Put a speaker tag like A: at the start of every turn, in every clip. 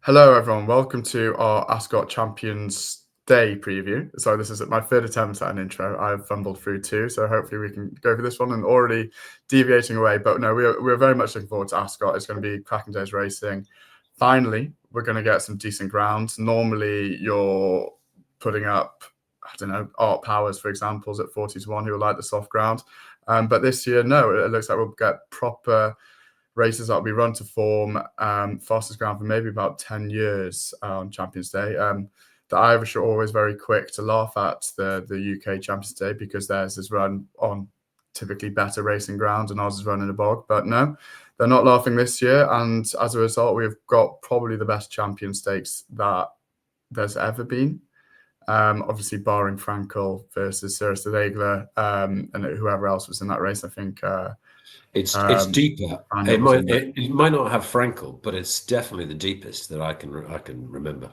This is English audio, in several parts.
A: Hello, everyone. Welcome to our Ascot Champions Day preview. So this is my third attempt at an intro. I've fumbled through two, so hopefully we can go for this one and already deviating away. But no, we're very much looking forward to Ascot. It's going to be cracking days racing. Finally, we're going to get some decent ground. Normally, you're putting up, I don't know, Art Powers, for example, is at 40 to 1, who will like the soft ground. But this year, no, it looks like we'll get proper races that will be run to form, fastest ground for maybe about 10 years on Champions Day. The Irish are always very quick to laugh at the UK Champions Day because theirs is run on typically better racing ground and ours is run in a bog. But no, they're not laughing this year. And as a result, we've got probably the best champion stakes that there's ever been. Obviously, barring Frankel versus Cirrus de Regler and whoever else was in that race, I think.
B: It's deeper. It might not have Frankel, but it's definitely the deepest that I can remember.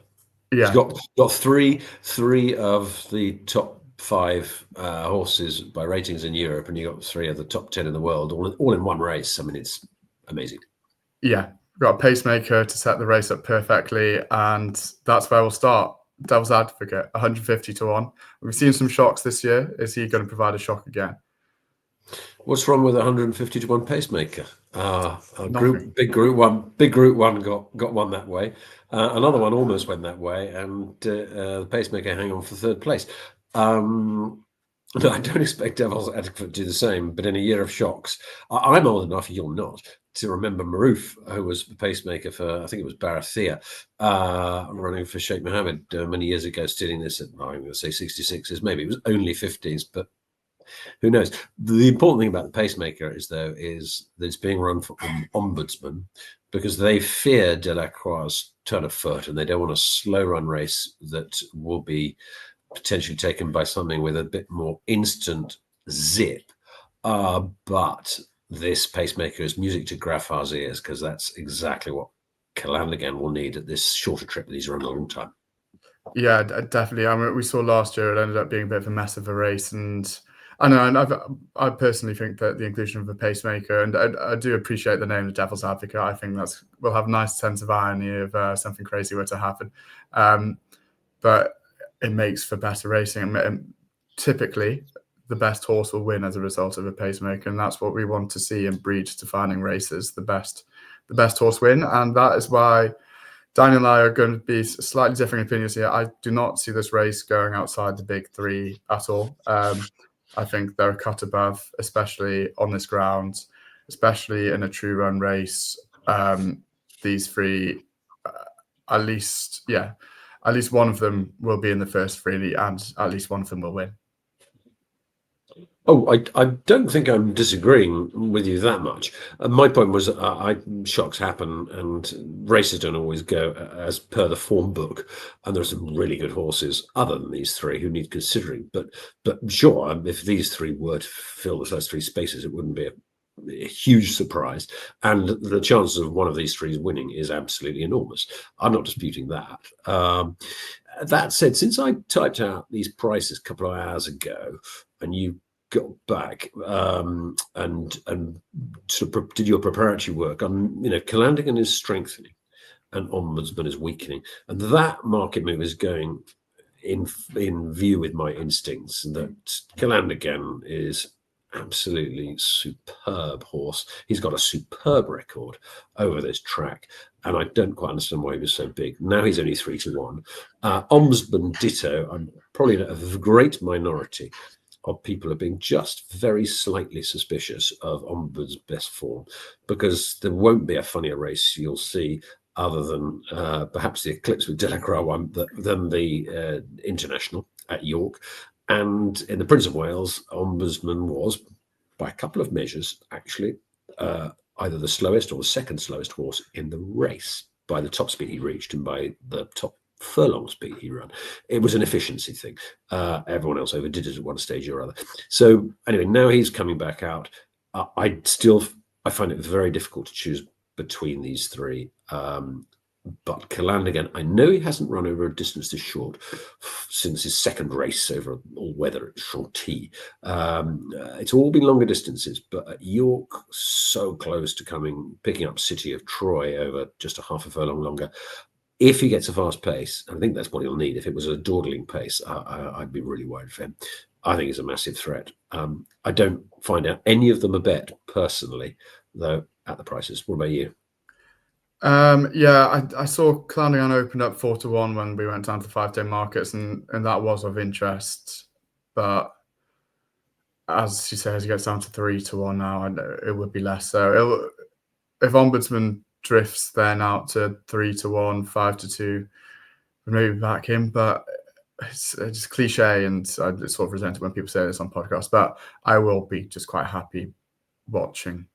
A: Yeah,
B: it's got three of the top 5 horses by ratings in Europe, and you got 3 of the top 10 in the world, all in one race. I mean, it's amazing.
A: Yeah, we've got a pacemaker to set the race up perfectly, and that's where we'll start. Devil's Advocate, 150 to 1. We've seen some shocks this year. Is he going to provide a shock again?
B: What's wrong with 150 to 1 pacemaker? Big Group One got one that way. Another one almost went that way, and the pacemaker hang on for 3rd place. No, I don't expect Devil's Advocate to do the same, but in a year of shocks, I'm old enough, you're not, to remember Maroof, who was the pacemaker for, I think it was Barathea, running for Sheikh Mohammed many years ago, stealing this at, I'm going to say 66s, maybe it was only 50s, but who knows? The important thing about the pacemaker is that it's being run for Ombudsman because they fear Delacroix' turn of foot, and they don't want a slow run race that will be potentially taken by something with a bit more instant zip. But this pacemaker is music to Graffar's ears because that's exactly what Calandagan will need at this shorter trip that he's run a long time.
A: Yeah, definitely. I mean, we saw last year it ended up being a bit of a mess of a race, and I know, and I personally think that the inclusion of a pacemaker, and I do appreciate the name, the Devil's Advocate. I think will have a nice sense of irony if something crazy were to happen, but it makes for better racing. And typically, the best horse will win as a result of a pacemaker, and that's what we want to see in breed-defining races. The best horse win, and that is why Daniel and I are going to be slightly differing opinions here. I do not see this race going outside the big 3 at all. I think they're a cut above, especially on this ground, especially in a true run race. These 3, at least one of them will be in the first 3, and at least one of them will win.
B: Oh, I don't think I'm disagreeing with you that much. My point was shocks happen and races don't always go as per the form book. And there are some really good horses other than these 3 who need considering. But sure, if these 3 were to fill the first 3 spaces, it wouldn't be a huge surprise. And the chances of one of these 3 winning is absolutely enormous. I'm not disputing that. That said, since I typed out these prices a couple of hours ago and you got back and sort of did your preparatory work, Calandagan is strengthening and Ombudsman is weakening, and that market move is going in view with my instincts that Calandagan is absolutely superb horse. He's got a superb record over this track, and I don't quite understand why he was so big. Now he's only 3 to 1. Ombudsman ditto. I'm probably a great minority of people are being just very slightly suspicious of Ombuds's best form, because there won't be a funnier race you'll see other than perhaps the Eclipse with Delacroix one than the International at York. And in the Prince of Wales, Ombudsman was, by a couple of measures, actually either the slowest or the second slowest horse in the race by the top speed he reached and by the top furlong speed he ran. It was an efficiency thing. Everyone else overdid it at one stage or other. So anyway, now he's coming back out. I find it very difficult to choose between these 3. But Calandagan, I know he hasn't run over a distance this short since his second race over all weather at Chantilly. It's all been longer distances, but at York, so close to picking up City of Troy over just a half a furlong longer. If he gets a fast pace, I think that's what he'll need. If it was a dawdling pace, I'd be really worried for him. I think he's a massive threat. I don't find out any of them a bet personally, though, at the prices. What about you?
A: Yeah, I saw Calandagan opened up 4-1 when we went down to the 5-day markets, and that was of interest. But as you say, as it gets down to 3-1 now, it would be less. So if Ombudsman drifts then out to 3-1, 5-2, maybe back him. But it's cliche, and I sort of resent it when people say this on podcasts. But I will be just quite happy watching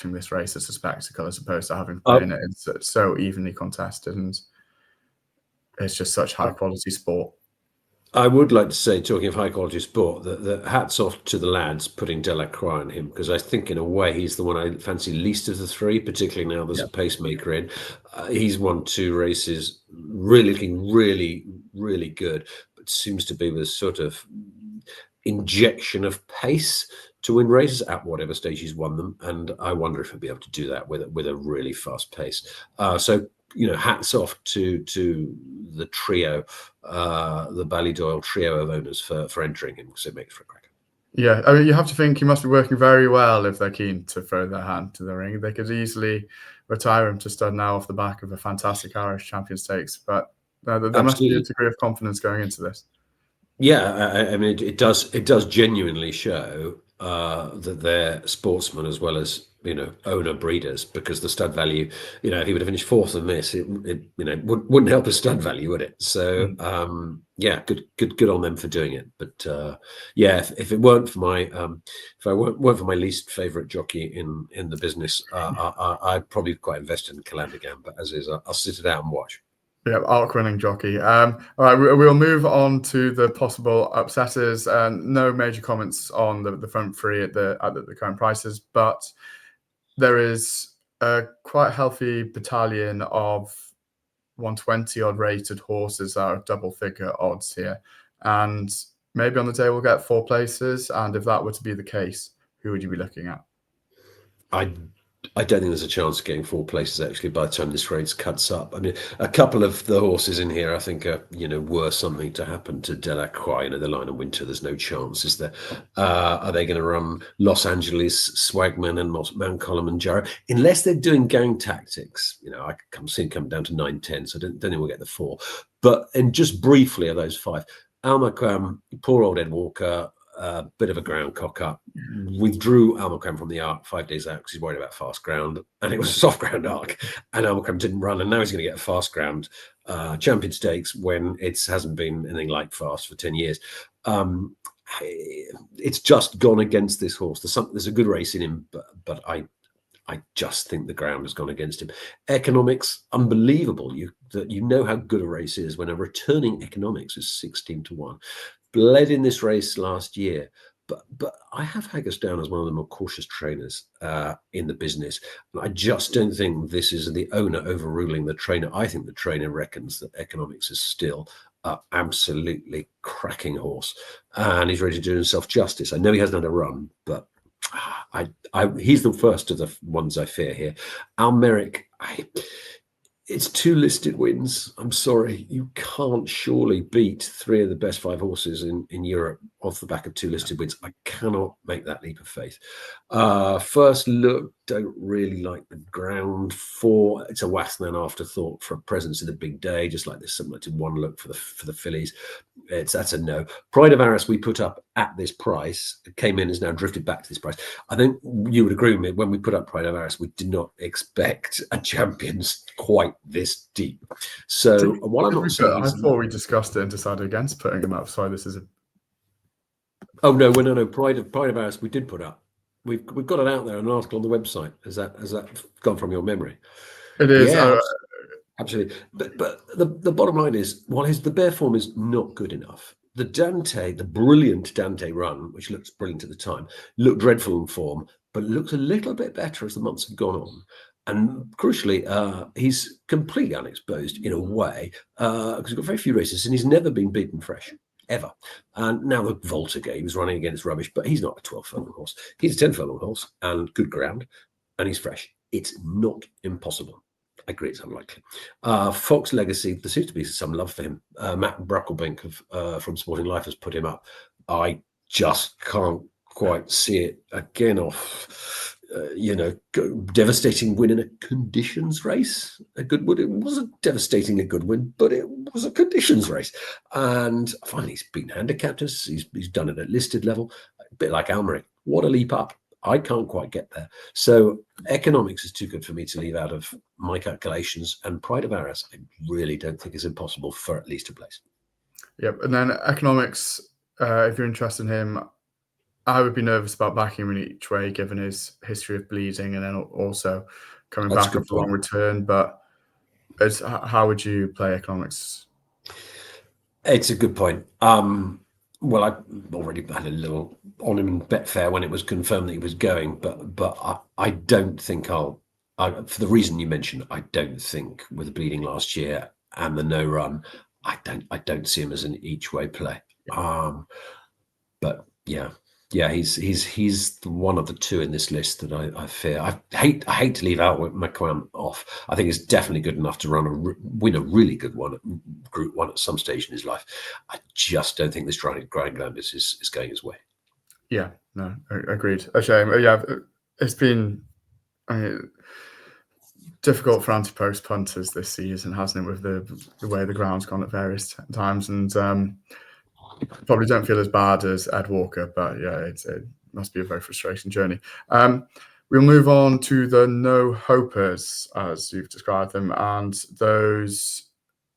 A: this race as a spectacle, as opposed to having playing it. It's so evenly contested, and it's just such high quality sport.
B: I would like to say, talking of high quality sport, that hats off to the lads putting Delacroix on him, because I think in a way he's the one I fancy least of the three, particularly now there's a pacemaker in. He's won 2 races, really looking really good, but seems to be with sort of injection of pace to win races at whatever stage he's won them, and I wonder if he'll be able to do that with a really fast pace. So hats off to the trio, the Ballydoyle trio of owners for entering him, because it makes for a cracker.
A: Yeah, I mean, you have to think he must be working very well if they're keen to throw their hand to the ring. They could easily retire him to stud now off the back of a fantastic Irish Champion Stakes, but there must be a degree of confidence going into this.
B: Yeah, I mean, it does genuinely show that they're sportsmen as well as owner breeders, because the stud value, if he would have finished 4th in this, it wouldn't help his stud value, would it? So yeah, good on them for doing it. But yeah, if it weren't for my if I weren't for my least favorite jockey in the business, I'd probably quite invested in Calandagan. But as is, I'll sit it out and watch.
A: Yeah, arc-winning jockey. All right, we'll move on to the possible upsetters. No major comments on the front three at the current prices, but there is a quite healthy battalion of 120 odd rated horses that are double-figure odds here, and maybe on the day we'll get 4 places. And if that were to be the case, who would you be looking at?
B: I don't think there's a chance of getting 4 places actually by the time this race cuts up. I mean, a couple of the horses in here, I think, are were something to happen to Delacroix. The Line of Winter, there's no chance, is there? Are they going to run Los Angeles, Swagman, and Mount Kilimanjaro? Unless they're doing gang tactics, I can see them come down to 9-10, so I don't think we'll get the 4. But and just briefly of those 5, Almaquam, poor old Ed Walker. Bit of a ground cock up, withdrew Almaquam from the arc 5 days out because he's worried about fast ground, and it was a soft ground arc, and Almaquam didn't run, and now he's going to get a fast ground Champion Stakes when it hasn't been anything like fast for 10 years. It's just gone against this horse. There's a good race in him, but I just think the ground has gone against him. Economics, unbelievable. You know how good a race is when a returning Economics is 16-1. Bled in this race last year, but I have Haggis down as one of the more cautious trainers in the business. And I just don't think this is the owner overruling the trainer. I think the trainer reckons that Economics is still an absolutely cracking horse, and he's ready to do himself justice. I know he hasn't had a run, but he's the first of the ones I fear here. Almeric, it's 2 listed wins. I'm sorry, you can't surely beat 3 of the best 5 horses in Europe off the back of 2 listed wins. I cannot make that leap of faith. First look, don't really like the ground. 4, it's a Wasnan afterthought for a presence in the big day, just like this similar to 1 look for the Fillies. That's a no. Pride of Arras we put up at this price. It came in, has now drifted back to this price. I think you would agree with me, when we put up Pride of Arras, we did not expect a Champions quite this deep. So while I'm not saying,
A: I thought we discussed it and decided against putting them up. So this is a...
B: Oh no, Pride of Arras we did put up. We've got it out there, an article on the website. Has that gone from your memory?
A: It is.
B: Yeah, absolutely. But the bottom line is, while the bear form is not good enough, the brilliant Dante run, which looks brilliant at the time, looked dreadful in form, but looks a little bit better as the months have gone on. And crucially, he's completely unexposed in a way, because he's got very few races and he's never been beaten fresh, ever. And now the Volta game is running against rubbish, but he's not a 12-furlong horse. He's a 10-furlong horse and good ground, and he's fresh. It's not impossible. I agree, it's unlikely. Fox Legacy, there seems to be some love for him. Matt Bruckelbank from Sporting Life has put him up. I just can't quite see it again off. Devastating win in a conditions race. A good win. It wasn't devastating a good win, but it was a conditions race. And finally, he's been handicapped us. He's done it at listed level, a bit like Almeric. What a leap up. I can't quite get there. So economics is too good for me to leave out of my calculations. And Pride of Arras, I really don't think is impossible for at least a place.
A: Yep. And then economics, if you're interested in him, I would be nervous about backing him in each way, given his history of bleeding and then also coming back off a long return. But how would you play economics?
B: It's a good point. Well, I already had a little on him in Betfair when it was confirmed that he was going, but I don't think for the reason you mentioned, I don't think with the bleeding last year and the no run, I don't see him as an each way play. But yeah, he's one of the two in this list that I fear. I hate to leave out McQuam off. I think he's definitely good enough to win a really good one at Group 1 at some stage in his life. I just don't think this Grand Gambit is going his way.
A: Yeah, no, agreed. A shame. Yeah, it's been difficult for anti-post punters this season, hasn't it, with the way the ground's gone at various times, and probably don't feel as bad as Ed Walker, but yeah, it must be a very frustrating journey. We'll move on to the no hopers, as you've described them, and those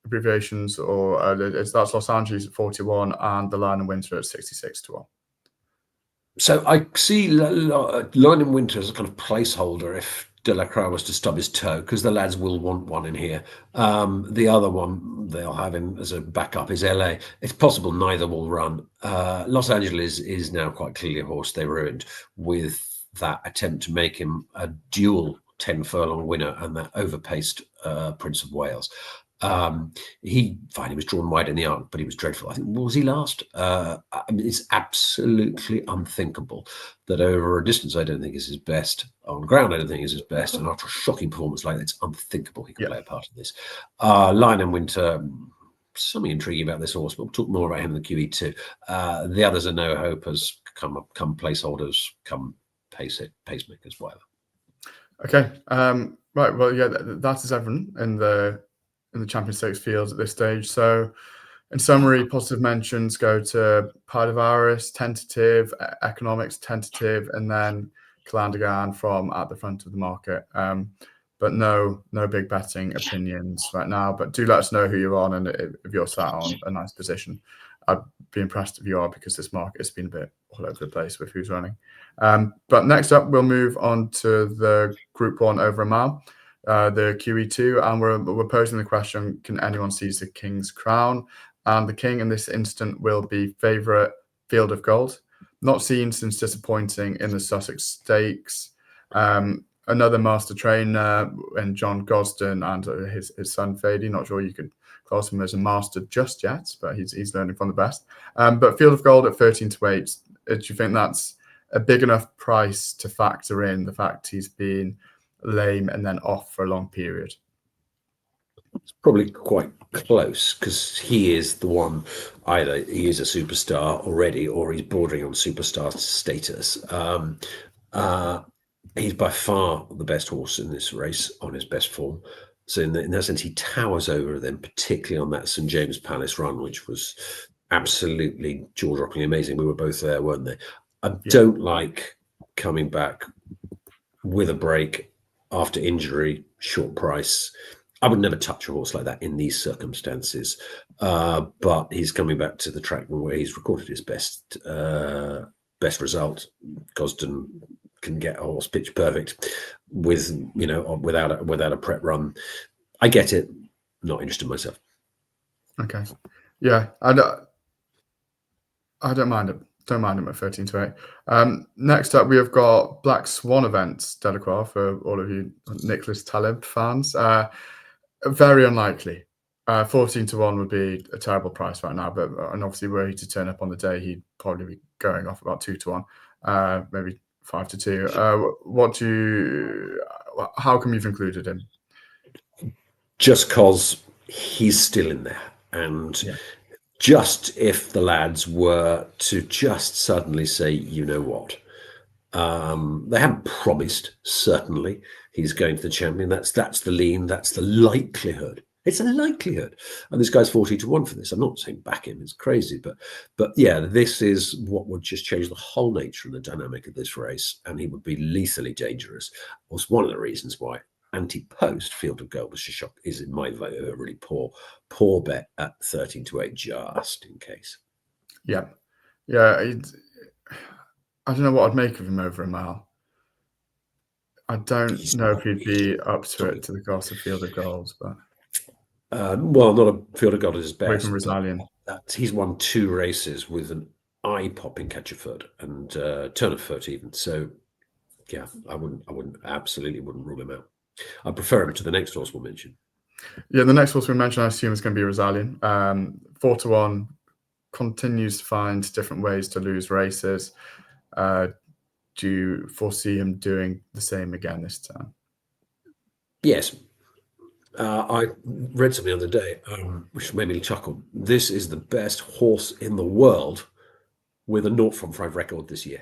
A: abbreviations, or that's Los Angeles at 41 and the Lion and Winter at 66 to 1.
B: So I see Lion and Winter as a kind of placeholder if Delacroix was to stub his toe, because the lads will want one in here. The other one they'll have him as a backup is LA. It's possible neither will run. Los Angeles is now quite clearly a horse they ruined with that attempt to make him a dual 10 furlong winner and that overpaced Prince of Wales. He was drawn wide in the arc, but he was dreadful. I think, was he last? It's absolutely unthinkable that over a distance I don't think is his best. On ground I don't think is his best, and after a shocking performance like that, it's unthinkable he can play a part in this. Lion and Winter, something intriguing about this horse, but we'll talk more about him in the QE2. The others are no hopers, come placeholders, come pacemakers, whatever. Okay.
A: Right. Well, yeah, that is everyone in the Champion Stakes field at this stage. So, in summary, positive mentions go to Pride of Arras, tentative, economics, tentative, and then Calandagan from at the front of the market. But no big betting opinions right now. But do let us know who you're on and if you're sat on a nice position. I'd be impressed if you are, because this market has been a bit all over the place with who's running. But next up, we'll move on to the Group 1 over a mile, the QE2, and we're posing the question, can anyone seize the King's crown? And the King in this instant will be favourite Field of Gold. Not seen since disappointing in the Sussex Stakes. Another master trainer and John Gosden and his son Fady. Not sure you could class him as a master just yet, but he's learning from the best. But Field of Gold at 13 to 8. Do you think that's a big enough price to factor in the fact he's been lame and then off for a long period?
B: It's probably quite close, because he is the one, either he is a superstar already or he's bordering on superstar status. He's by far the best horse in this race on his best form. So in that sense, he towers over them, particularly on that St. James Palace run, which was absolutely jaw-droppingly amazing. We were both there, weren't they? I don't like coming back with a break after injury, short price. I would never touch a horse like that in these circumstances. But he's coming back to the track where he's recorded his best result. Gosden can get a horse pitch perfect with, without a prep run. I get it. Not interested myself.
A: Okay. Yeah. I don't mind it. Don't mind him at 13 to 8. Next up, we have got Black Swan events, Delacroix, for all of you Nicholas Taleb fans. Very unlikely. 14 to 1 would be a terrible price right now, and obviously were he to turn up on the day, he'd probably be going off about 2 to 1, maybe 5 to 2. How come you've included him?
B: just because he's still in there. And just if the lads were to just suddenly say, you know what, they haven't promised, certainly, he's going to the champion. That's the lean, that's the likelihood. It's a likelihood. And this guy's 40-1 for this. I'm not saying back him, it's crazy, but yeah, this is what would just change the whole nature and the dynamic of this race, and he would be lethally dangerous. Was one of the reasons why anti-post Field of Gold was shocked is, in my view, a really poor bet at 13-8, just in case.
A: Yeah. I don't know what I'd make of him over a mile. I don't know if he'd be up to it to the cost of Field of Gold, but
B: well, not a Field of Gold is his best.
A: from Rosallion.
B: He's won 2 races with an eye-popping catch of foot and turn of foot even. So yeah, I absolutely wouldn't rule him out. I prefer him to the next horse we'll mention. Yeah,
A: the next horse we mentioned, I assume, is going to be Rosallion. 4-1, continues to find different ways to lose races. Do you foresee him doing the same again this time?
B: Yes. I read something the other day, which made me chuckle. This is the best horse in the world with a 0-5 record this year.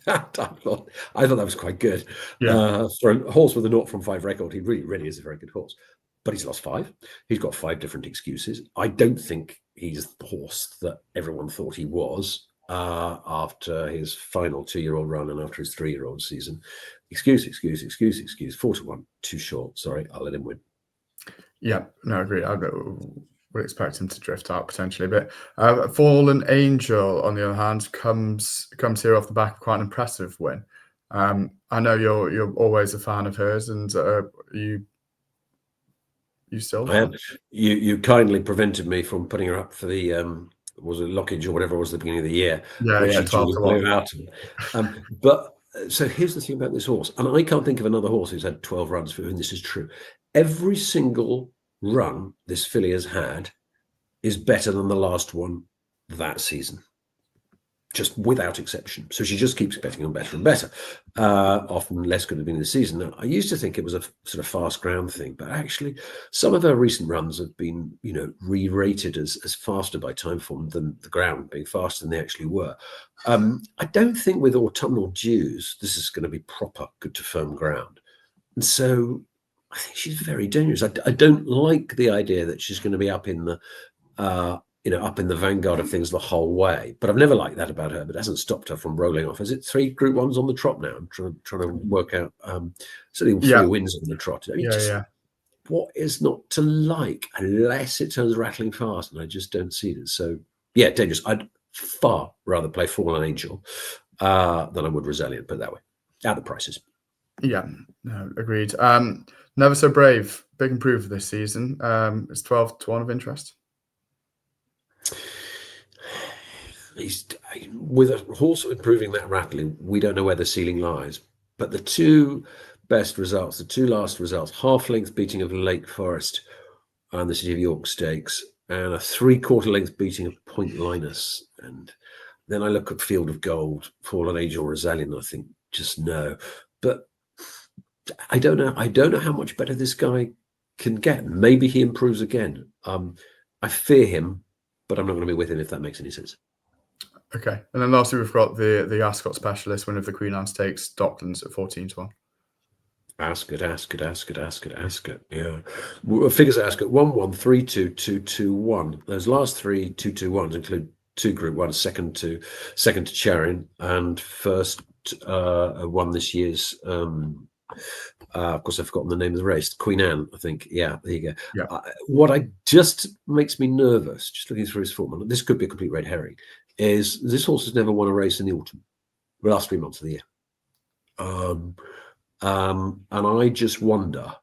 B: I thought that was quite good. For a horse with a 0-5 record, he really is a very good horse. But he's lost 5. He's got 5 different excuses. I don't think he's the horse that everyone thought he was after his final 2-year-old run and after his 3-year-old season. Excuse. 4-1, too short. Sorry, I'll let him win.
A: Yeah, no, I agree. I would expect him to drift out potentially a bit. Fallen Angel, on the other hand, comes here off the back of quite an impressive win. I know you're always a fan of hers, and you still?
B: I am. You kindly prevented me from putting her up for the was it Lockage or whatever it was at the beginning of the year?
A: Yeah, 12-1
B: out. But so here's the thing about this horse, and I can't think of another horse who's had 12 runs for whom this is true. Every single run this filly has had is better than the last one that season, just without exception. So she just keeps getting on better and better. Often less good at the beginning of the season. Now, I used to think it was a sort of fast ground thing, but actually some of her recent runs have been, re-rated as faster by time form than the ground being faster than they actually were. I don't think with autumnal dews, this is going to be proper good to firm ground. And so I think she's very dangerous. I don't like the idea that she's going to be up in the, up in the vanguard of things the whole way. But I've never liked that about her. But it hasn't stopped her from rolling off. Is it 3 Group 1s on the trot now? I'm trying to work out. Certainly 3 wins on the trot. What is not to like unless it turns rattling fast? And I just don't see it. So yeah, dangerous. I'd far rather play Fallen Angel than I would Rosallion. Put it that way. At the prices.
A: Yeah, no, agreed. Never So Brave, big improver this season. It's 12-1 of interest.
B: He's with a horse improving that rapidly. We don't know where the ceiling lies, but the 2 best results, the 2 last results, half-length beating of Lake Forest and the City of York Stakes, and a 3/4 length beating of Point Linus. And then I look at Field of Gold, Fallen Angel, Rosallion, and I think just no. But I don't know. I don't know how much better this guy can get. Maybe he improves again. I fear him, but I'm not going to be with him if that makes any sense.
A: Okay. And then lastly, we've got the Ascot specialist, winner of the Queen Anne Stakes, Docklands at 14-1.
B: Ascot. Yeah. Figures at Ascot 1-1, 3-2, 2-2-1. Those last 3 2-2-1s include 2 Group 1, second to Charing, and first won this year's. Of course, I've forgotten the name of the race. Queen Anne, I think. Yeah, there you go.
A: Yeah.
B: What just makes me nervous, just looking through his form, and this could be a complete red herring, is this horse has never won a race in the autumn, the last 3 months of the year. And I just wonder,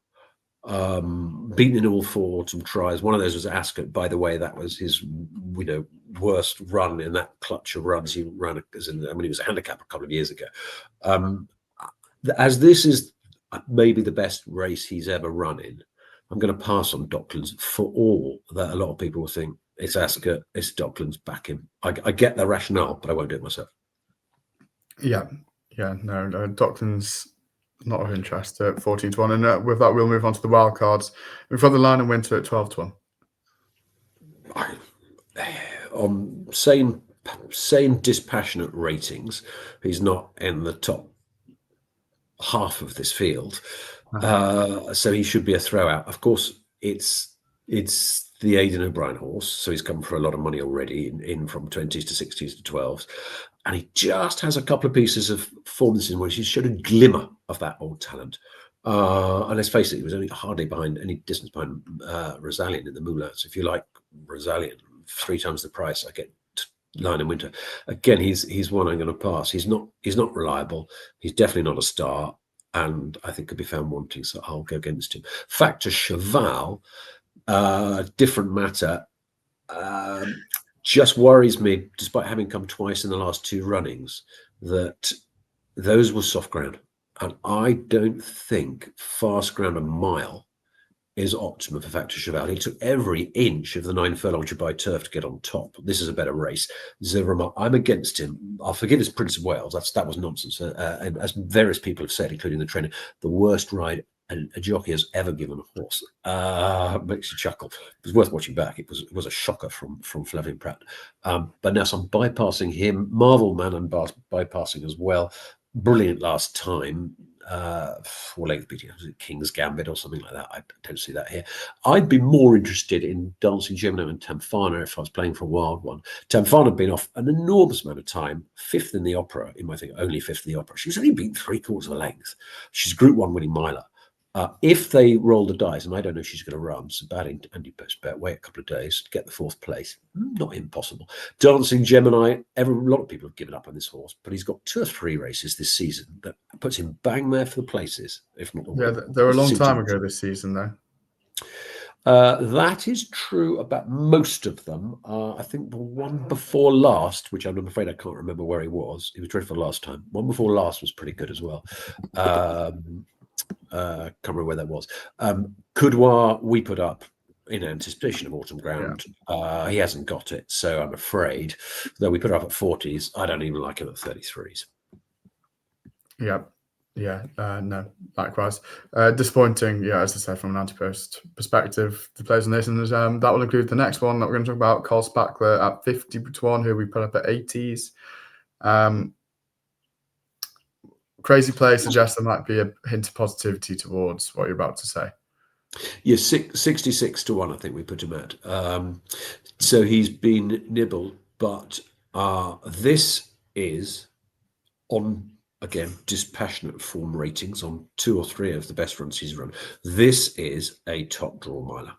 B: beaten in all 4 autumn tries. One of those was Ascot, by the way. That was his, worst run in that clutch of runs he ran. He was a handicapper a couple of years ago. As this is maybe the best race he's ever run in, I'm going to pass on Docklands for all that a lot of people will think it's Ascot, it's Docklands, back him. I get the rationale, but I won't do it myself.
A: Yeah, no, Docklands Not of interest at 14-1. And with that, we'll move on to the wild cards. We've got the Lion and Winter at 12-1.
B: On same dispassionate ratings, he's not in the top half of this field, so he should be a throwout. Of course, it's the Aidan O'Brien horse, so he's come for a lot of money already, in from 20s to 60s to 12s, and he just has a couple of pieces of performances in which he showed a glimmer of that old talent. And let's face it, he was only hardly behind any distance behind Rosallion in the Moulin. So if you like Rosallion, 3 times the price, I get Lion and Winter. Again, he's one I'm going to pass. He's not reliable. He's definitely not a star, and I think could be found wanting. So I'll go against him. Factor Cheval, different matter. Just worries me, despite having come twice in the last 2 runnings, that those were soft ground, and I don't think fast ground a mile is optimum for Factor Cheval. He took every inch of the 9 furlong Dubai turf to get on top. This is a better race. I'm against him. I'll forgive his Prince of Wales. That was nonsense. And as various people have said, including the trainer, the worst ride a jockey has ever given a horse. Makes you chuckle. It was worth watching back. It was a shocker from Flavien Prat. But now I'm bypassing him. Marvel Man and bypassing as well. Brilliant last time. 4 length beating, was it King's Gambit or something like that? I don't see that here. I'd be more interested in Dancing Gemino and Tamfana if I was playing for a wild one. Tamfana had been off an enormous amount of time, 5th in the Opera, in my thing, only 5th in the Opera. She's only beaten 3/4 of a length. She's Group 1 winning miler. If they roll the dice, and I don't know if she's going to run, so bad Andy Post bet, wait a couple of days to get the 4th place. Not impossible. Dancing Gemini, a lot of people have given up on this horse, but he's got 2 or 3 races this season that puts him bang there for the places, if not the
A: Yeah,
B: win.
A: they were a long time ago this season, though.
B: That is true about most of them. I think the one before last, which I'm afraid I can't remember where he was dreadful last time. One before last was pretty good as well. Can't remember where that was. Coudoir, we put up in anticipation of Autumn Ground. Yeah. He hasn't got it, so I'm afraid, though we put up at 40s, I don't even like him at 33s.
A: No, likewise. Disappointing, as I said, from an anti-post perspective, the players in this, and that will include the next one that we're going to talk about, Carl Spackler at 50-1, who we put up at 80s. Crazy play suggests there might be a hint of positivity towards what you're about to say.
B: Yes, 66-1, I think we put him at. So he's been nibbled, but this is on, again, dispassionate form ratings on 2 or 3 of the best runs he's run. This is a top draw miler.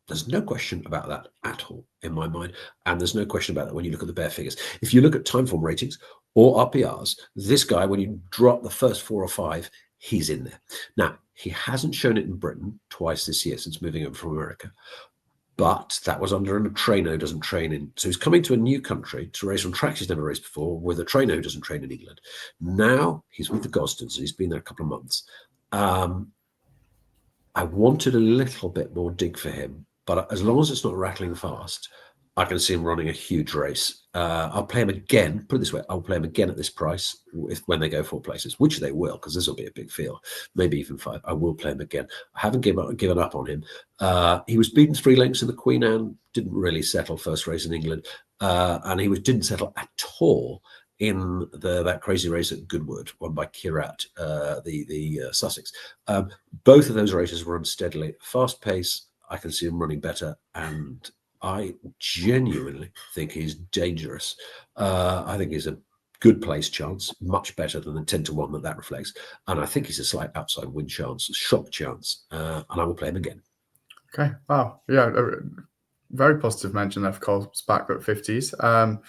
B: There's no question about that at all in my mind. And there's no question about that when you look at the bare figures. If you look at time form ratings or RPRs, this guy, when you drop the first 4 or 5, he's in there. Now, he hasn't shown it in Britain twice this year since moving over from America. But that was under a trainer who doesn't train in. So he's coming to a new country to race on tracks he's never raced before with a trainer who doesn't train in England. Now he's with the Gosdens and he's been there a couple of months. I wanted a little bit more dig for him, but as long as it's not rattling fast, I can see him running a huge race. I'll play him again. Put it this way, I'll play him again at this price when they go 4 places, which they will, because this will be a big field, maybe even 5. I will play him again. I haven't given up on him. He was beaten 3 lengths in the Queen Anne, didn't really settle first race in England, and he didn't settle at all in that crazy race at Goodwood, won by Kirat, the Sussex. Both of those races were unsteadily. Fast pace, I can see him running better, and I genuinely think he's dangerous. I think he's a good place chance, much better than the 10-1 that reflects. And I think he's a slight outside win chance, shock chance. And I will play him again.
A: Okay. Wow. Yeah. A very positive mention there for Carl Spackler at 50s.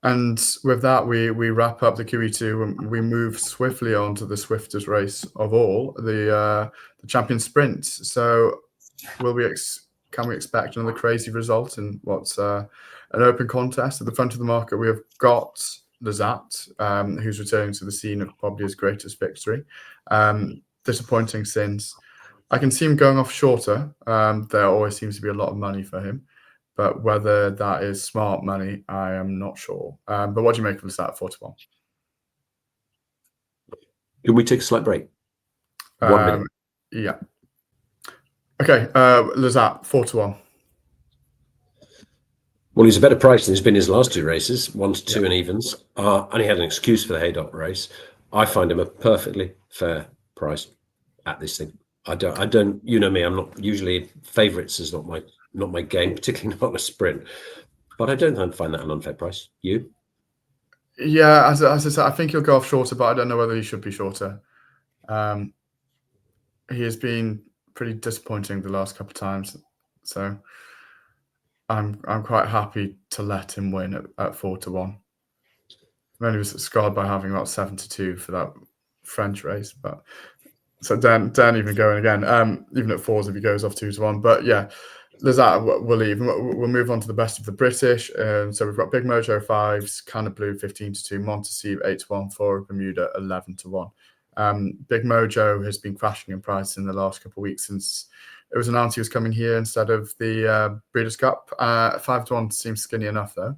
A: And with that, we wrap up the QE2 and we move swiftly on to the swiftest race of all, the Champion Sprint. So can we expect another crazy result in what's an open contest? At the front of the market, we have got Lazzat, who's returning to the scene of probably his greatest victory. Disappointing since I can see him going off shorter. There always seems to be a lot of money for him, but whether that is smart money, I am not sure. But what do you make of Lazzat at 4-1?
B: Can we take a slight break? 1 minute.
A: Yeah. Okay, Lazzat, 4-1.
B: Well, he's a better price than he's been his last two races, 1-2 in evens, and he had an excuse for the Haydock race. I find him a perfectly fair price at this thing. I don't. You know me. I'm not usually favourites is not my game, particularly not a sprint. But I don't find that an unfair price. You?
A: Yeah, as I said, I think he'll go off shorter, but I don't know whether he should be shorter. He has been pretty disappointing the last couple of times, so I'm quite happy to let him win at 4-1. Then he was scarred by having about 7-2 for that French race, but so Dan even going again, even at 4s if he goes off 2-1. But yeah, Lazzat will leave. We'll move on to the best of the British. So we've got Big Mojo 5s, Canada Blue 15-2, Montecito 8-1, Flora Bermuda 11-1. Big Mojo has been crashing in price in the last couple of weeks since it was announced he was coming here instead of the Breeders' Cup. 5-1 seems skinny enough though.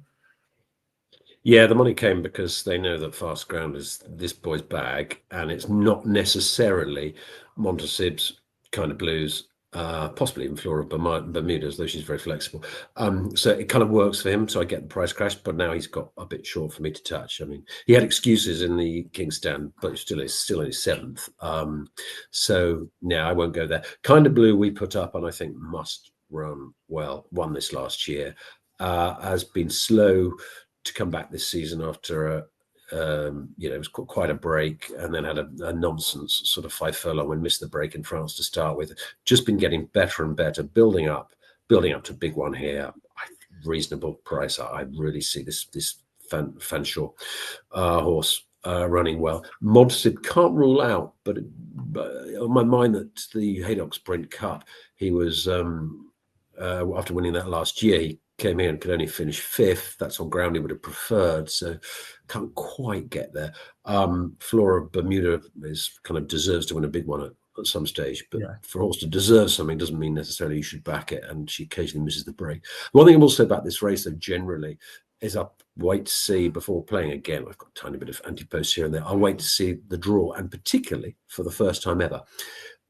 B: Yeah, the money came because they know that fast ground is this boy's bag, and it's not necessarily Montecito's kind of blues, possibly even Flora Bermuda's, though she's very flexible. So it kind of works for him. So I get the price crash, but now he's got a bit short for me to touch. I mean, he had excuses in the King's Stand, but still in his 7th. So now I won't go there. Kind of Blue we put up, and I think must run well. Won this last year, has been slow to come back this season after it was quite a break, and then had a nonsense sort of 5 furlong and missed the break in France to start with. Just been getting better and better, building up to a big one here. Reasonable price. I really see this Fanshawe horse running well. Montecito can't rule out, but on my mind that the Haydock Sprint Cup, he was after winning that last year, he came here and could only finish 5th. That's on ground he would have preferred, so can't quite get there. Flora Bermuda is kind of deserves to win a big one at some stage, but for a horse to deserve something doesn't mean necessarily you should back it, and she occasionally misses the break. One thing I will say about this race, though, generally, is I'll wait to see before playing again. I've got a tiny bit of anti-post here and there. I'll wait to see the draw, and particularly for the first time ever,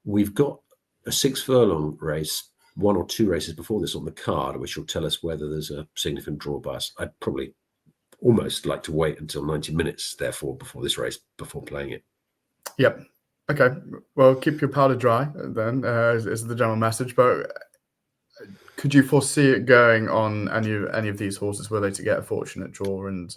B: we've got a 6 furlong race, 1 or 2 races before this on the card, which will tell us whether there's a significant draw bias. I'd probably almost like to wait until 90 minutes, therefore, before this race, before playing it.
A: Yep. Okay. Well, keep your powder dry then, is the general message. But could you foresee it going on any of these horses, were they to get a fortunate draw? And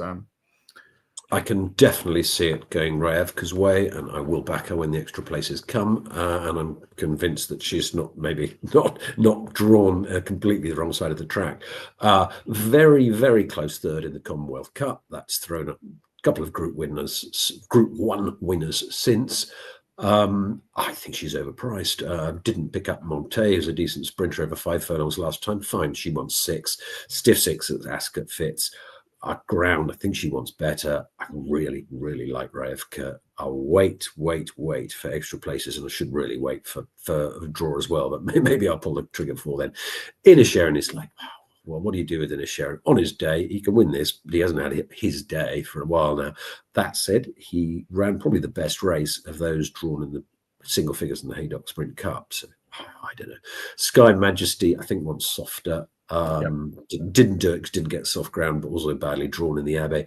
B: I can definitely see it going Rayevka's way, and I will back her when the extra places come. And I'm convinced that she's not drawn completely the wrong side of the track. Very, very close 3rd in the Commonwealth Cup. That's thrown up a couple of Group 1 winners since. I think she's overpriced. Didn't pick up Monte as a decent sprinter over 5 furlongs last time. Fine, she won 6. Stiff 6 at Ascot fits. Ground, I think she wants better. I really, really like Rayevka. I'll wait for extra places, and I should really wait for a draw as well. But maybe I'll pull the trigger before then. Inisherin is like, well, what do you do with Inisherin? On his day, he can win this, but he hasn't had his day for a while now. That said, he ran probably the best race of those drawn in the single figures in the Haydock Sprint Cup. So I don't know. Sky Majesty, I think, wants softer. Didn't do it because didn't get soft ground, but also badly drawn in the Abbey.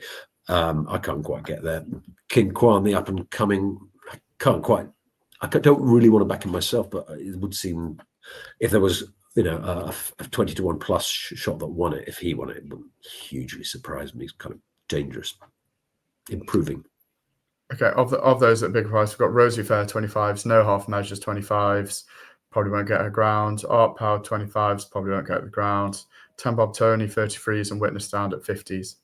B: I can't quite get there. King Kwan, the up and coming, I don't really want to back him myself, but it would seem if there was a 20-1 plus shot that won it, if he won it, it wouldn't hugely surprise me. He's kind of dangerous, improving.
A: Okay, of those at big price, we've got Rosie Fair 25s, No Half Measures 25s. Probably won't get her ground. Art Power 25s, probably won't get the ground. 10 Bob Tony 33s, and Witness Stand at 50s.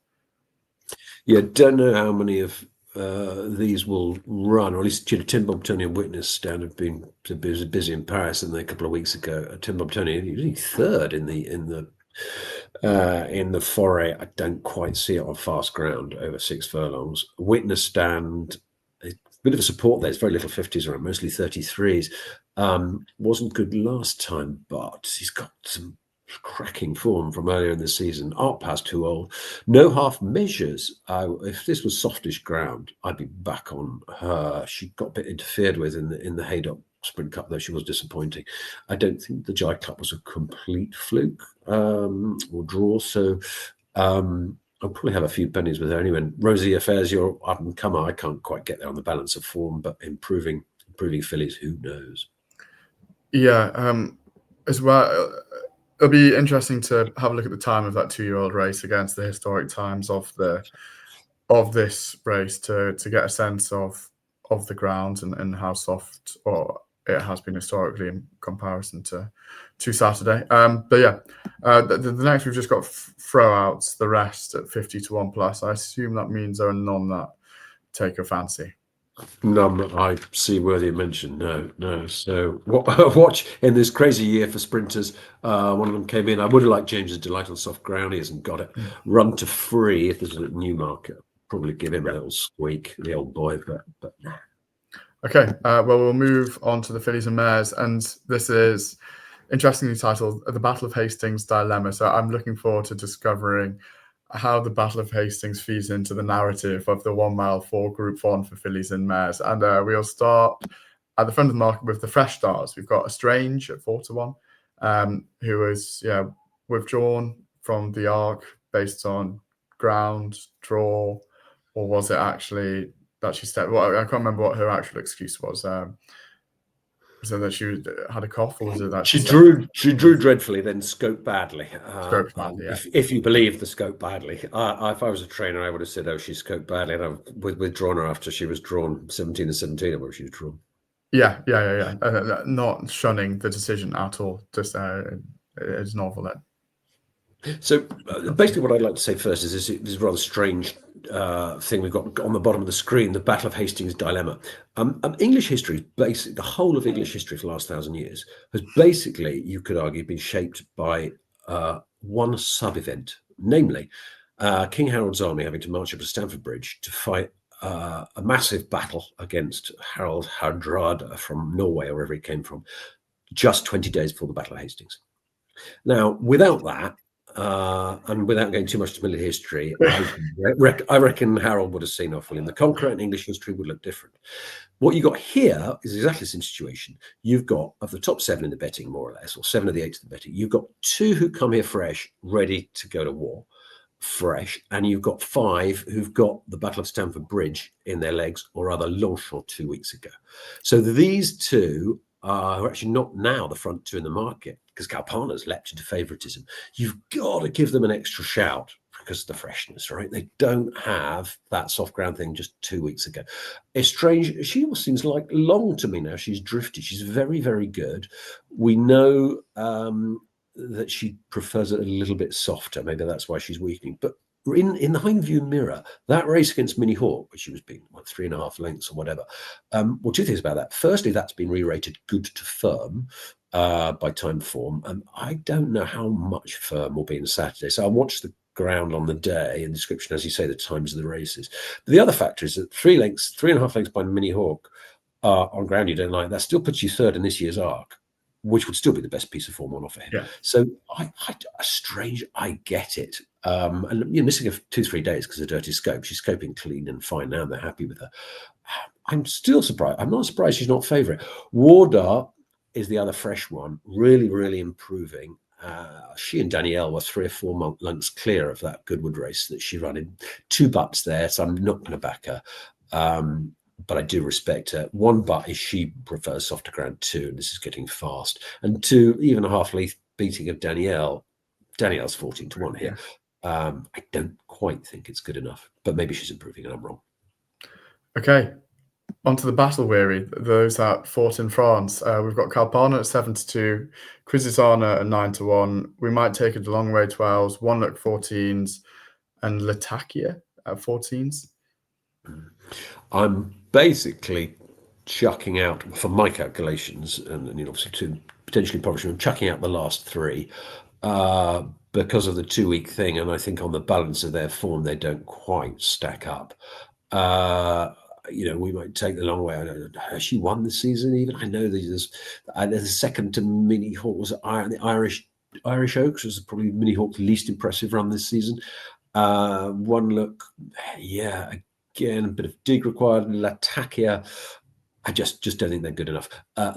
B: Yeah, don't know how many of these will run, or at least 10 Bob Tony and Witness Stand have been busy in Paris, and a couple of weeks ago, 10 Bob Tony usually 3rd in the foray. I don't quite see it on fast ground over 6 furlongs. Witness Stand, a bit of a support there. It's very little 50s around, mostly 33s. Wasn't good last time, but he's got some cracking form from earlier in the season. Art Pass too old. No Half Measures. If this was softish ground, I'd be back on her. She got a bit interfered with in the Haydock Sprint Cup, though she was disappointing. I don't think the Jai Cup was a complete fluke or draw. So I'll probably have a few pennies with her anyway. Rosie Affairs, you're up and comer. I can't quite get there on the balance of form, but improving fillies, who knows?
A: Yeah, as well. It'll be interesting to have a look at the time of that 2-year-old race against the historic times of this race to get a sense of the ground and how soft or it has been historically in comparison to Saturday. But yeah, the next we've just got throwouts, the rest at 50 to 1+. I assume that means there are none that take a fancy.
B: None I see worthy of mention. No. So watch in this crazy year for sprinters. One of them came in. I would have liked James's Delight on soft ground. He hasn't got it. Run to Free, if there's a Newmarket, probably give him a little squeak, the old boy, but nah.
A: Okay, well, we'll move on to the Fillies and Mares, and this is interestingly titled The Battle of Hastings Dilemma. So I'm looking forward to discovering how the Battle of Hastings feeds into the narrative of the 1 mile for Group 1 for Fillies and Mares. And we'll start at the front of the market with the fresh stars. We've got Estrange at 4 to 1, who was withdrawn from the Arc based on ground, draw, or was it actually that she stepped? Well, I can't remember what her actual excuse was. Was it that she had a cough, or was it that
B: she drew dreadfully, then scoped badly?
A: Scoped badly, yeah.
B: If you believe the scope badly, if I was a trainer, I would have said, "Oh, she scoped badly," and I've withdrawn her after she was drawn 17 to 17, or where she was drawn.
A: Yeah. Not shunning the decision at all. Just it's novel then.
B: So basically what I'd like to say first is this rather strange thing we've got on the bottom of the screen, the Battle of Hastings Dilemma. English history, basically the whole of English history for the last 1,000 years has basically, you could argue, been shaped by one sub-event, namely King Harold's army having to march up to Stamford Bridge to fight a massive battle against Harald Hardrada from Norway, or wherever he came from, just 20 days before the Battle of Hastings. Now, without that, and without going too much to military history, I reckon Harold would have seen off William the Conqueror, and English history would look different. What you got here is exactly the same situation. You've got, of the top 7 in the betting, more or less, or 7 of the 8 in the betting, you've got 2 who come here fresh, ready to go to war, fresh, and you've got 5 who've got the Battle of Stamford Bridge in their legs, or rather Longchamp 2 weeks ago. So these 2 are actually not now the front 2 in the market, because Kalpana's leapt into favouritism. You've got to give them an extra shout because of the freshness, right? They don't have that soft ground thing just 2 weeks ago. Estrange, she almost seems like long to me now. She's drifted. She's very, very good. We know that she prefers it a little bit softer. Maybe that's why she's weakening. But in the Hindview Mirror, that race against Minnie Hawk, which she was being 3.5 lengths or whatever. Well, 2 things about that. Firstly, that's been re-rated good to firm by Time Form, and I don't know how much firm will be in Saturday. So I'll watch the ground on the day and description, as you say, the times of the races. But the other factor is that 3.5 lengths by Minnie Hawk on ground you don't like, that still puts you 3rd in this year's Arc, which would still be the best piece of form on offer here. Yeah. So Strange, I get it. And you're missing 2-3 days because of dirty scope. She's scoping clean and fine now, and they're happy with her. I'm still surprised. I'm not surprised she's not favourite. Wardar is the other fresh one, really, really improving. She and Danielle were 3 or 4 lengths clear of that Goodwood race that she ran in. 2 butts there, so I'm not going to back her. But I do respect her. 1 butt is she prefers softer ground 2, and this is getting fast. And 2, even a half-length beating of Danielle. Danielle's 14 to 1 here. I don't quite think it's good enough, but maybe she's improving and I'm wrong.
A: Okay, on to the battle weary, those that fought in France. We've got Kalpana at 7 to 2, Quisisana at 9 to 1. We might take it a long way 12s, 1 look 14s, and Latakia at 14s.
B: I'm basically chucking out, for my calculations, and obviously to potentially publish them, chucking out the last 3 because of the 2-week thing, and I think on the balance of their form they don't quite stack up. We might take the long way. I don't know, has she won this season even? I know there's the second to Minnie Hawk was the Irish Oaks, was probably Minnie Hawk's least impressive run this season. 1 look, yeah, again, a bit of dig required. Latakia, I just don't think they're good enough.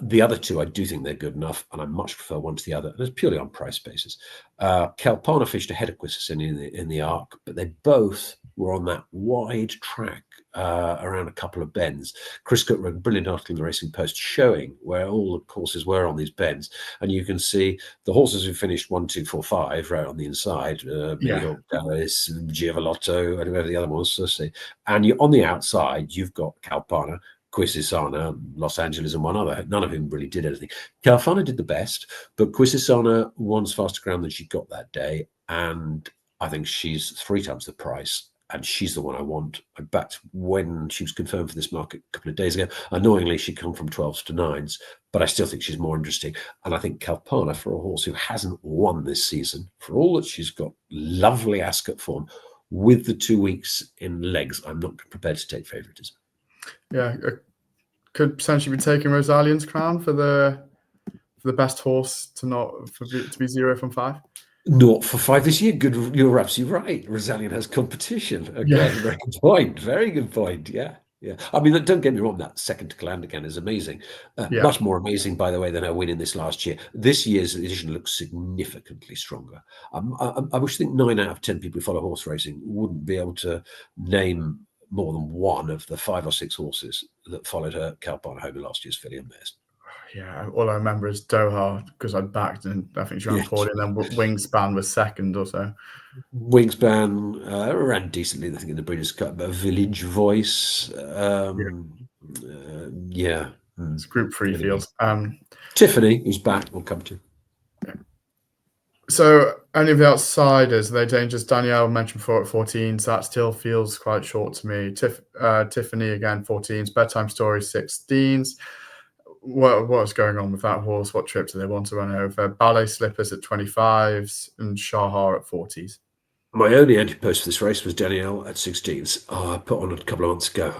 B: The other two, I do think they're good enough, and I much prefer one to the other. And it's purely on price basis. Kalpana fished ahead of Quisicin in the arc, but they both were on that wide track around a couple of bends. Chris Cook wrote a brilliant article in the Racing Post showing where all the horses were on these bends, and you can see the horses who finished 1, 2, 4, 5 right on the inside. Billy Hawk, Dallas, Giavolotto, and whoever the other one was. So see, and on the outside, you've got Kalpana, Quisisana, Los Angeles, and one other, none of whom really did anything. Kalpana did the best, but Quisisana won faster ground than she got that day, and I think she's 3 times the price, and she's the one I want. I backed when she was confirmed for this market a couple of days ago. Annoyingly, she'd come from 12s to 9s, but I still think she's more interesting. And I think Kalpana, for a horse who hasn't won this season, for all that she's got lovely Ascot form, with the 2 weeks in legs, I'm not prepared to take favouritism.
A: Yeah, could potentially be taking Rosallion's crown for the best horse to be 0 from 5.
B: Not for 5 this year. Good, you're absolutely right. Rosallion has competition. Again, very good point. Very good point. Yeah. I mean, don't get me wrong. That second to Calandagan is amazing. Much more amazing, by the way, than her win in this last year. This year's edition looks significantly stronger. I wish 9 out of 10 people who follow horse racing wouldn't be able to name more than one of the 5 or 6 horses that followed her Kalpana home in last year's Fillies and Mares.
A: Yeah, all I remember is Doha because I'd backed and I think she ran 40, and then Wingspan was second or so.
B: Wingspan ran decently, I think, in the Breeders' Cup, but Village Voice.
A: It's Group 3 field.
B: Tiffany, who's back, we'll come to.
A: So, any of the outsiders, they dangerous? Danielle mentioned before at 14, so that still feels quite short to me. Tiffany again, 14s. Bedtime Story, 16s. What's going on with that horse? What trip do they want to run over? Ballet Slippers at 25s and Shahar at 40s.
B: My only anti-post for this race was Danielle at 16s. I put on a couple of months ago.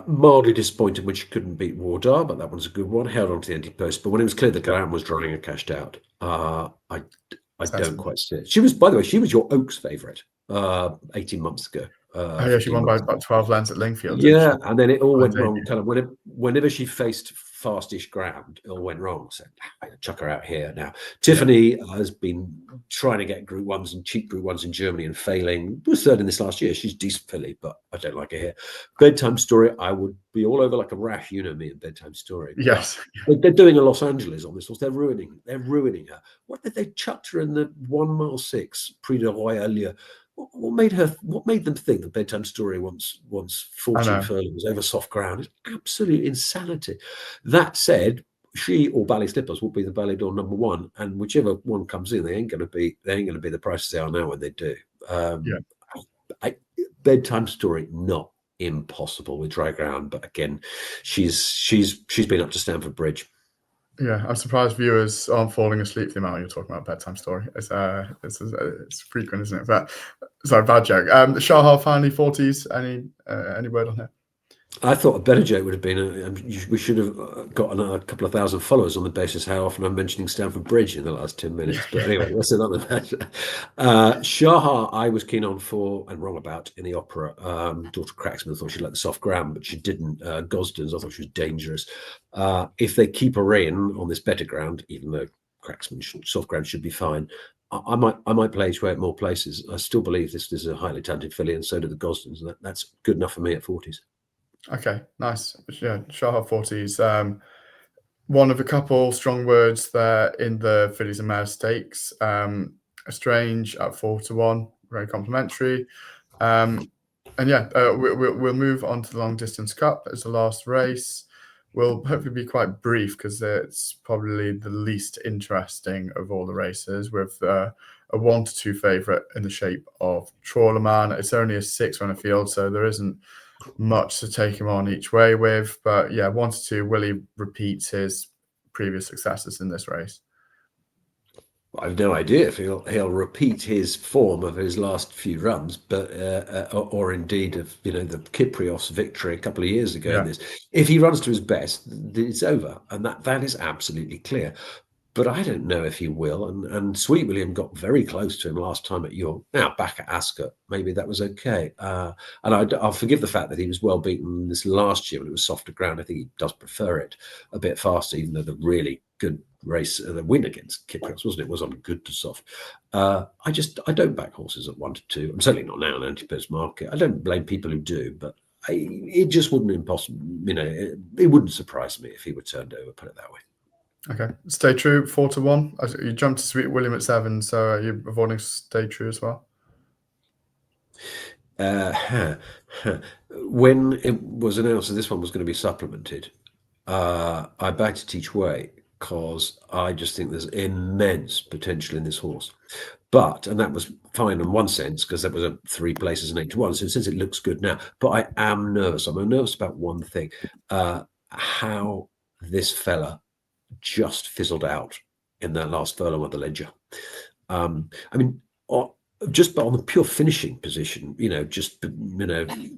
B: Mildly disappointed when she couldn't beat Wardar, but that one's a good one. Held on to the anti-post, but when it was clear that Galan was drawing, I cashed out. I don't quite see it. She was, by the way, she was your Oaks favourite 18 months ago.
A: She won by about 12 lengths at Lingfield.
B: Yeah, and then it all went wrong. Kind of whenever she faced fastish ground, it all went wrong. So I chuck her out here now. Tiffany has been trying to get Group 1s and cheap Group 1s in Germany and failing. Was third in this last year. She's decent filly, but I don't like her here. Bedtime Story, I would be all over like a rash. You know me and Bedtime Story.
A: Yes.
B: They're doing a Los Angeles on this horse. They're ruining her. What did they chucked her in the 1 mile 6 Prix de Royale? What made them think that Bedtime Story once 14 furlongs over soft ground? It's absolute insanity. That said, she or Ballet Slippers will be the Ballet d'Or number 1, and whichever one comes in, they ain't going to be the prices they are now when they do. Bedtime Story, not impossible with dry ground, but again, she's been up to Stamford Bridge.
A: Yeah, I'm surprised viewers aren't falling asleep the amount you're talking about Bedtime Story. It's frequent, isn't it? But sorry, bad joke. Shahar finally 40s. Any word on it?
B: I thought a better joke would have been we should have got another couple of thousand followers on the basis how often I'm mentioning Stamford Bridge in the last 10 minutes. But anyway, that's another matter. Shahar, I was keen on for and wrong about in the Opera. Daughter Cracksman thought she liked the soft ground, but she didn't. Gosden's, I thought she was dangerous. If they keep her in on this better ground, even though Cracksman soft ground should be fine, I might play each way at more places. I still believe this is a highly talented filly, and so do the Gosdens. That's good enough for me at 40s. Okay,
A: nice. Yeah, Shahar 40s. One of a couple strong words there in the Fillies and Mares stakes. Strange at 4-1, very complimentary. We'll move on to the Long Distance Cup as the last race. Will hopefully be quite brief because it's probably the least interesting of all the races, with a 1-2 favourite in the shape of Trawlerman. It's only a 6-runner field, so there isn't much to take him on each way with. But yeah, 1-2, will he repeat his previous successes in this race?
B: I have no idea if he'll repeat his form of his last few runs, but or indeed of the Kyprios victory a couple of years ago. In this, if he runs to his best, it's over, and that is absolutely clear. but I don't know if he will. And Sweet William got very close to him last time at York. Now back at Ascot, maybe that was okay. And I'll forgive the fact that he was well beaten this last year when it was softer ground. I think he does prefer it a bit faster, even though the really good race, the win against Kyprios, wasn't it? Was on good to soft. I don't back horses at 1 to 2. I'm certainly not now in anti-post market. I don't blame people who do, but it just wouldn't impossible. It wouldn't surprise me if he were turned over. Put it that way.
A: Okay, Stay True 4 to 1. You jumped to Sweet William at 7, so are you avoiding Stay True as well?
B: When it was announced that this one was going to be supplemented, I backed to Teach Way because I just think there's immense potential in this horse. And that was fine in one sense because there was 3 places and 8 to 1. So since it looks good now, but I am nervous. I'm nervous about one thing: how this fella just fizzled out in that last furlong of the Ledger. Just on the pure finishing position,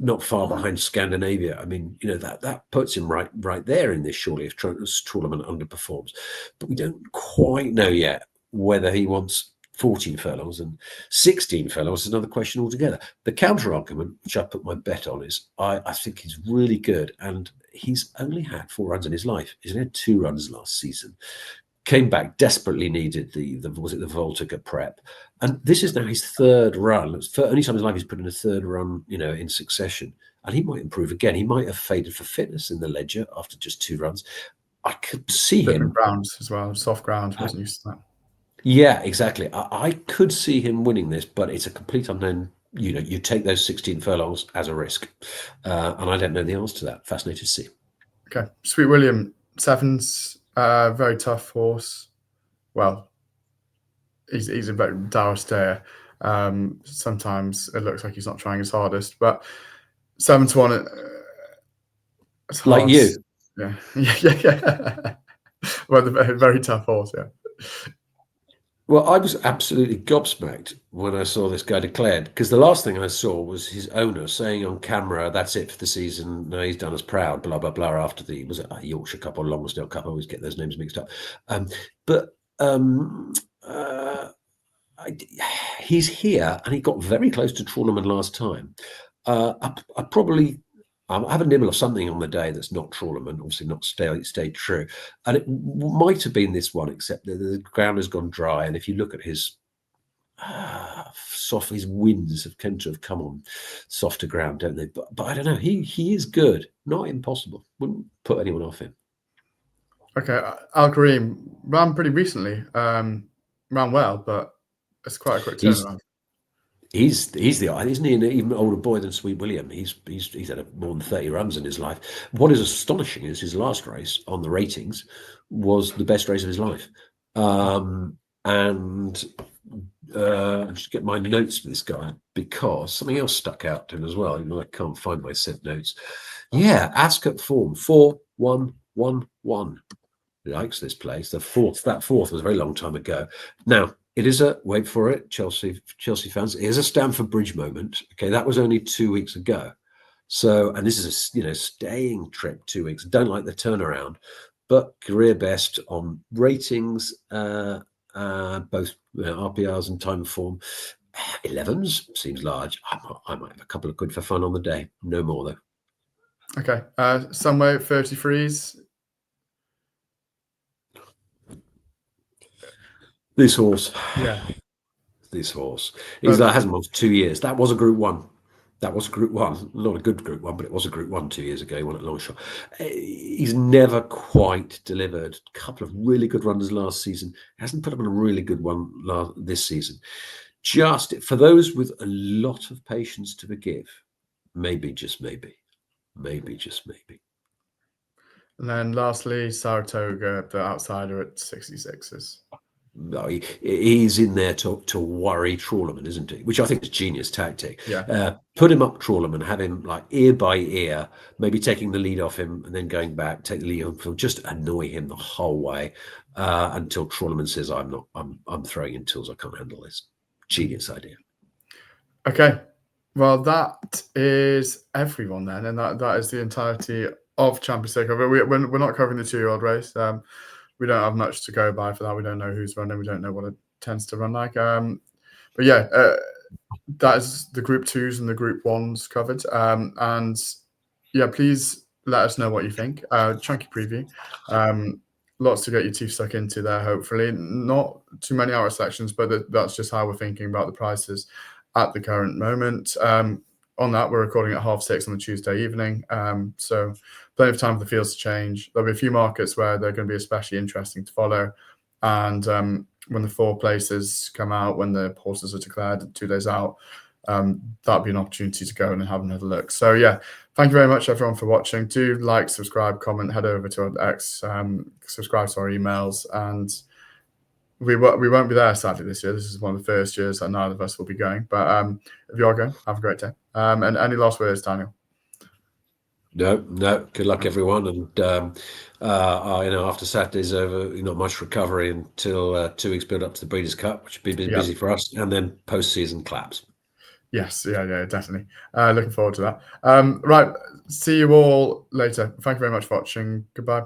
B: not far behind Scandinavia. That puts him right there in this, surely, if Trawlerman underperforms. But we don't quite know yet whether he wants 14 furlongs and 16 furlongs is another question altogether. The counter argument, which I put my bet on, is I think he's really good, and he's only had 4 runs in his life. He's only had 2 runs last season. Came back, desperately needed the Voltica prep, and this is now his 3rd run. It's the only time in his life he's put in a 3rd run, in succession, and he might improve again. He might have faded for fitness in the Ledger after just 2 runs. I could see him
A: grounds as well, soft ground. Wasn't used to that.
B: Yeah, exactly. I could see him winning this, but it's a complete unknown. You take those 16 furlongs as a risk, and I don't know the answer to that. Fascinated to see.
A: Okay, Sweet William 7's. Very tough horse. Well, he's a very dour stayer. Sometimes it looks like he's not trying his hardest, but 7 to 1. It's hard.
B: Like you.
A: Yeah. Well, a very tough horse. Yeah.
B: Well, I was absolutely gobsmacked when I saw this guy declared, because the last thing I saw was his owner saying on camera, "That's it for the season. No, he's done us proud." Blah blah blah. After was it a Yorkshire Cup or Lonsdale Cup? I always get those names mixed up. He's here, and he got very close to Trawlerman last time. I have a nibble of something on the day that's not Trawlerman, obviously not Stay True. And it might have been this one, except that the ground has gone dry. And if you look at his his wins tend to have come on softer ground, don't they? But I don't know. He is good, not impossible. Wouldn't put anyone off him.
A: Okay, Al Kareem ran pretty recently. Ran well, but it's quite a quick turnaround.
B: He's isn't he an even older boy than Sweet William? He's had more than 30 runs in his life. What is astonishing is his last race on the ratings was the best race of his life. I should get my notes for this guy because something else stuck out to him as well. I can't find my set notes. Yeah, Ascot form 4-1-1-1. He likes this place. That fourth was a very long time ago. Now, it is wait for it, Chelsea fans. It is a Stamford Bridge moment. Okay, that was only 2 weeks ago. So, and this is a staying trip 2 weeks. Don't like the turnaround, but career best on ratings, both RPRs and time of form. 11s seems large. I might have a couple of quid for fun on the day. No more though.
A: Okay, somewhere 33s.
B: This horse.
A: Yeah.
B: This horse. That hasn't won for 2 years. That was a Group 1. That was a Group 1. Not a good Group 1, but it was a Group 1 2 years ago. He won at Longshot. He's never quite delivered. A couple of really good runners last season. Hasn't put up on a really good one this season. Just for those with a lot of patience to forgive, maybe, just maybe. Maybe, just maybe.
A: And then lastly, Saratoga, the outsider at 66s.
B: No, he's in there to worry Trawlerman, isn't he? Which I think is genius tactic.
A: Yeah.
B: Put him up Trawlerman, have him like ear by ear, maybe taking the lead off him and then going back, take the lead off him, just annoy him the whole way until Trawlerman says, I'm throwing in tools, I can't handle this. Genius idea.
A: Okay. Well, that is everyone then, and that is the entirety of Champions Takeover. We're not covering the 2-year-old race. we don't have much to go by for that. We don't know who's running. We don't know what it tends to run like. But yeah, that is the Group 2s and the Group 1s covered. And yeah, please let us know what you think. Chunky preview. Lots to get your teeth stuck into there, hopefully. Not too many hour selections, but that's just how we're thinking about the prices at the current moment. On that, we're recording at 6:30 on the Tuesday evening. So plenty of time for the fields to change. There'll be a few markets where they're going to be especially interesting to follow. And when the 4 places come out, when the horses are declared 2 days out, that'll be an opportunity to go and have another look. So yeah, thank you very much everyone for watching. Do like, subscribe, comment, head over to our X, subscribe to our emails, and we won't be there sadly this year. This is one of the first years that neither of us will be going. But if you are going, have a great day. And any last words, Daniel?
B: No. Good luck, everyone. And after Saturday's over, not much recovery until 2 weeks build up to the Breeders' Cup, which will be busy for us, and then post-season claps.
A: Yes, yeah, definitely. Looking forward to that. Right, see you all later. Thank you very much for watching. Goodbye.